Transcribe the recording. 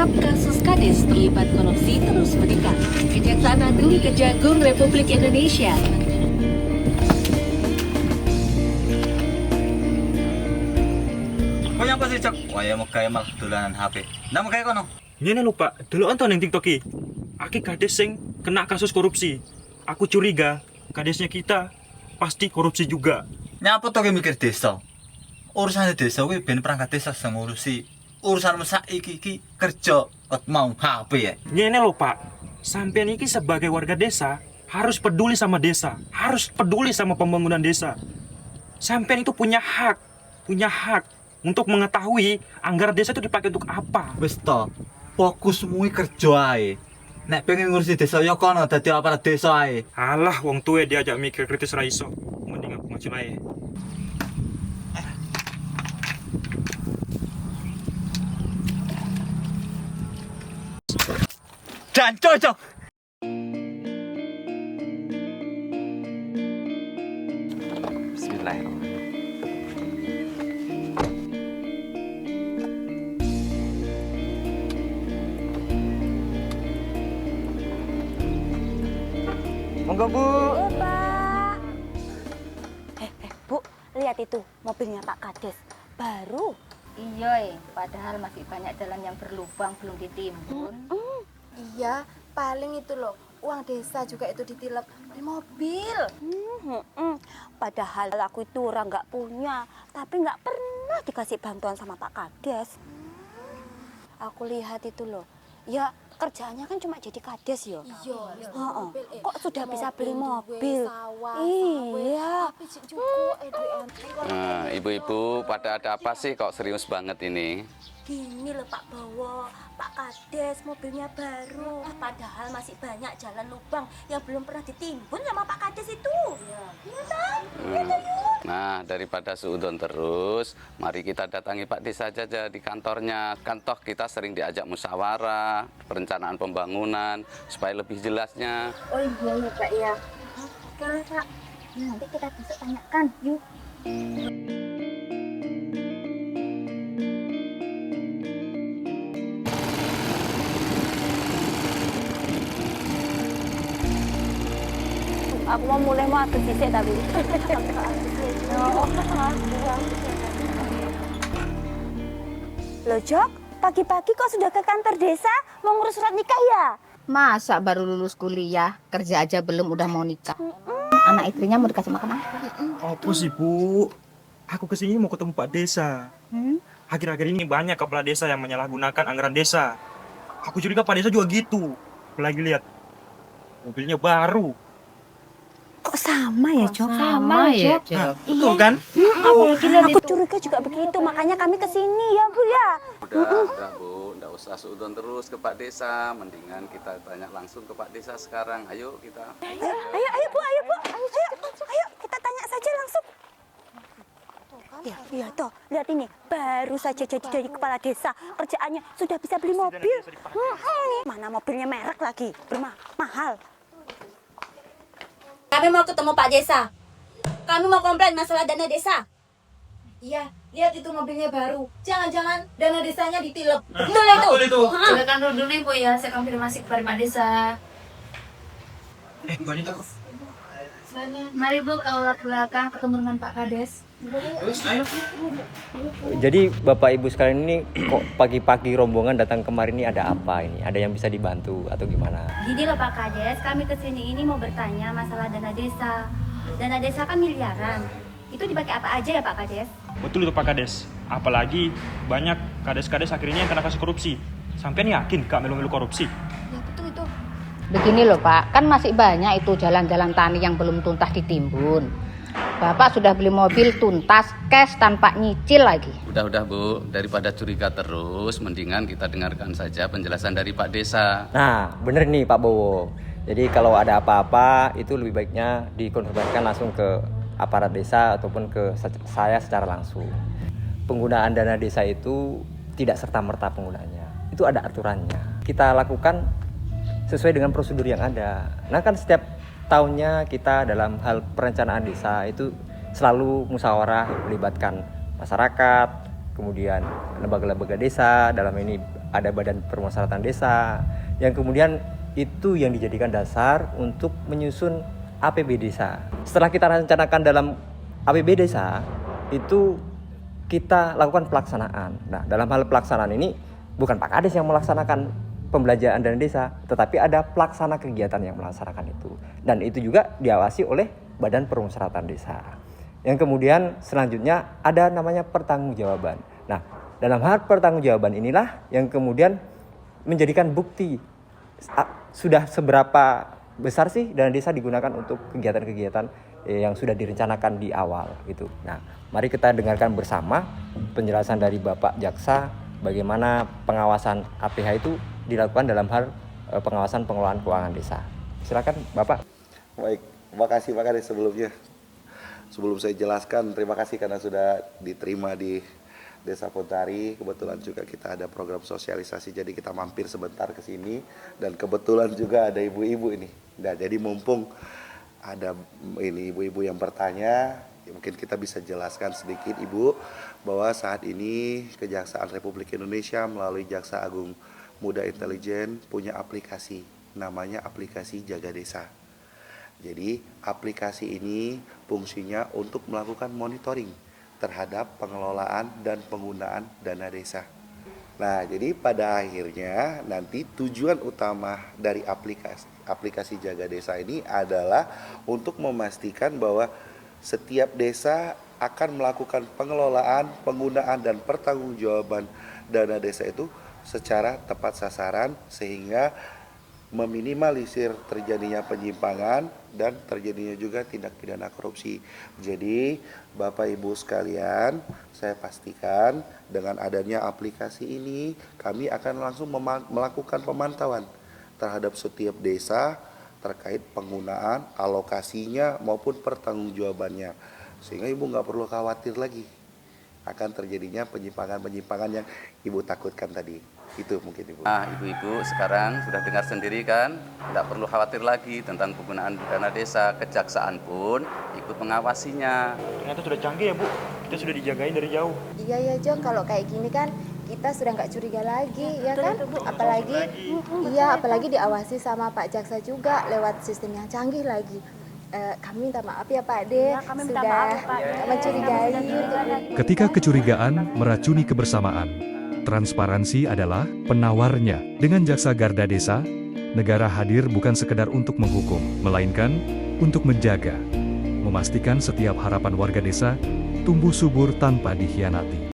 mengungkap kasus Kades terlibat korupsi terus meningkat. Kejaksaan Agung Kejagung Republik Indonesia Kau yang pasti cok, waya megaya malah dolanan HP. Ndak megaya kono. Ngene lho Pak, delok ento ning TikTok iki. Aki kades sing kena kasus korupsi. Aku curiga kadesnya kita pasti korupsi juga. Nyapa to ki mikir desa. Urusan desa kuwi ben perangkat desa sing ngurusi. Urusan saiki iki kerja kok mau HP ya. Ngene lho Pak, sampean iki sebagai warga desa harus peduli sama desa, harus peduli sama pembangunan desa. Sampean itu punya hak untuk mengetahui anggaran desa itu dipakai untuk apa. Wis to, fokus mui kerja ae. Nek pengen ngurusi desa ya kono dadi aparat desa ae. Alah, wong tuwe diajak mikir kritis ra iso. Mending aku maju ae. Dan cocok. Bismillahirrahmanirrahim. Monggo Bu. Pak. Bu, lihat itu mobilnya Pak Kades. Baru. Iya, padahal masih banyak jalan yang berlubang belum ditimbun. Iya, paling itu loh, uang desa juga itu ditilep di mobil. Padahal aku itu orang nggak punya, tapi nggak pernah dikasih bantuan sama Pak Kades. Aku lihat itu loh, ya kerjaannya kan cuma jadi kades ya. Iya, Heeh. Kok sudah bisa beli mobil? Sawah, Iya. tapi cukup Nah, ibu-ibu pada ada apa sih kok serius banget ini? Gini loh Pak Bowo, Pak Kades mobilnya baru. Padahal masih banyak jalan lubang yang belum pernah ditimbun sama Pak Kades itu. Iya kan? Nah, daripada seudon terus, mari kita datangi Pak Desa saja di kantornya. Kan toh kita sering diajak musyawarah, perencanaan pembangunan, supaya lebih jelasnya. Oh iya ya Pak ya. Oke Pak, nanti kita besok tanyakan yuk. Aku mau mulai mau aku sisik tapi. Loh Jok, pagi-pagi kok sudah ke kantor desa mau ngurus surat nikah ya? Masa baru lulus kuliah, kerja aja belum udah mau nikah. Anak istrinya mau dikasih makan apa? Apa sih Bu? Aku kesini mau ketemu Pak Desa. Akhir-akhir ini banyak kepala desa yang menyalahgunakan anggaran desa. Aku curiga Pak Desa juga gitu. Apalagi lihat mobilnya baru. Kok sama ya Jok? Sama ya, Nah, betul kan? Aku curiga juga begitu, makanya kami kesini ya Bu ya. Udah Bu, nggak usah seudon terus ke Pak Desa. Mendingan kita tanya langsung ke Pak Desa sekarang. Ayo kita. Ayo Bu, ayo kita tanya saja langsung. Iya toh, lihat ini baru saja jadi dari kepala desa, kerjaannya sudah bisa beli mobil. Mana mobilnya merek lagi, mahal. Kami mau ketemu Pak Desa. Kami mau komplain masalah dana desa. Iya, lihat itu mobilnya baru. Jangan-jangan dana desanya ditilep. Betul itu. Silakan dulu nih Bu ya, saya konfirmasi kepada Pak Desa. Mbak Nita kok. Mari Bu ke aula belakang ketemu dengan Pak Kades. Jadi Bapak Ibu sekalian ini kok pagi-pagi rombongan datang kemarin ini ada apa ini? Ada yang bisa dibantu atau gimana? Gini loh Pak Kades, kami kesini ini mau bertanya masalah dana desa. Dana desa kan miliaran. Itu dipakai apa aja ya Pak Kades? Betul itu Pak Kades. Apalagi banyak kades-kades akhirnya yang kena kasus korupsi. Sampean yakin Kak melu-melu korupsi? Ya betul itu. Begini loh Pak, kan masih banyak itu jalan-jalan tani yang belum tuntas ditimbun. Bapak sudah beli mobil tuntas, cash tanpa nyicil lagi. Udah Bu, daripada curiga terus, mendingan kita dengarkan saja penjelasan dari Pak Desa. Nah, bener nih Pak Bowo. Jadi kalau ada apa-apa itu lebih baiknya dikonfirmasikan langsung ke aparat desa ataupun ke saya secara langsung. Penggunaan dana desa itu tidak serta-merta penggunaannya. Itu ada aturannya. Kita lakukan sesuai dengan prosedur yang ada. Nah kan setiap tahunnya kita dalam hal perencanaan desa itu selalu musyawarah melibatkan masyarakat, kemudian lembaga-lembaga desa, dalam ini ada badan permusyawaratan desa, yang kemudian itu yang dijadikan dasar untuk menyusun APB desa. Setelah kita rencanakan dalam APB desa, itu kita lakukan pelaksanaan. Nah, dalam hal pelaksanaan ini bukan Pak Kades yang melaksanakan pembelanjaan dana desa, tetapi ada pelaksana kegiatan yang melaksanakan itu. Dan itu juga diawasi oleh Badan Permusyawaratan Desa. Yang kemudian selanjutnya ada namanya pertanggungjawaban. Nah, dalam hal pertanggungjawaban inilah yang kemudian menjadikan bukti sudah seberapa besar sih dana desa digunakan untuk kegiatan-kegiatan yang sudah direncanakan di awal gitu. Nah, mari kita dengarkan bersama penjelasan dari Bapak Jaksa bagaimana pengawasan APH itu dilakukan dalam hal pengawasan pengelolaan keuangan desa. Silakan Bapak. Baik, terima kasih Pak Kades sebelumnya. Sebelum saya jelaskan, terima kasih karena sudah diterima di Desa Pontari. Kebetulan juga kita ada program sosialisasi, jadi kita mampir sebentar ke sini. Dan kebetulan juga ada ibu-ibu ini. Nah, jadi mumpung ada ini ibu-ibu yang bertanya, ya mungkin kita bisa jelaskan sedikit Ibu, bahwa saat ini Kejaksaan Republik Indonesia melalui Jaksa Agung Muda Intelijen punya aplikasi, namanya aplikasi Jaga Desa. Jadi aplikasi ini fungsinya untuk melakukan monitoring terhadap pengelolaan dan penggunaan dana desa. Nah, jadi pada akhirnya nanti tujuan utama dari aplikasi Jaga Desa ini adalah untuk memastikan bahwa setiap desa akan melakukan pengelolaan, penggunaan, dan pertanggungjawaban dana desa itu secara tepat sasaran sehingga meminimalisir terjadinya penyimpangan dan terjadinya juga tindak pidana korupsi. Jadi Bapak Ibu sekalian, saya pastikan dengan adanya aplikasi ini kami akan langsung melakukan pemantauan terhadap setiap desa terkait penggunaan, alokasinya maupun pertanggungjawabannya. Sehingga Ibu nggak perlu khawatir lagi akan terjadinya penyimpangan-penyimpangan yang Ibu takutkan tadi. Itu mungkin Ibu. Nah, Ibu-ibu sekarang sudah dengar sendiri kan, tidak perlu khawatir lagi tentang penggunaan dana desa. Kejaksaan pun ikut mengawasinya. Ternyata sudah canggih ya Bu, kita sudah dijagain dari jauh. Iya ya Jo, kalau kayak gini kan kita sudah nggak curiga lagi, ya kan? Apalagi diawasi sama Pak Jaksa juga lewat sistem yang canggih lagi. Kami minta maaf ya Pak De, sudah mencurigai. Ketika kecurigaan meracuni kebersamaan, transparansi adalah penawarnya. Dengan Jaksa Garda Desa, negara hadir bukan sekedar untuk menghukum, melainkan untuk menjaga, memastikan setiap harapan warga desa tumbuh subur tanpa dikhianati.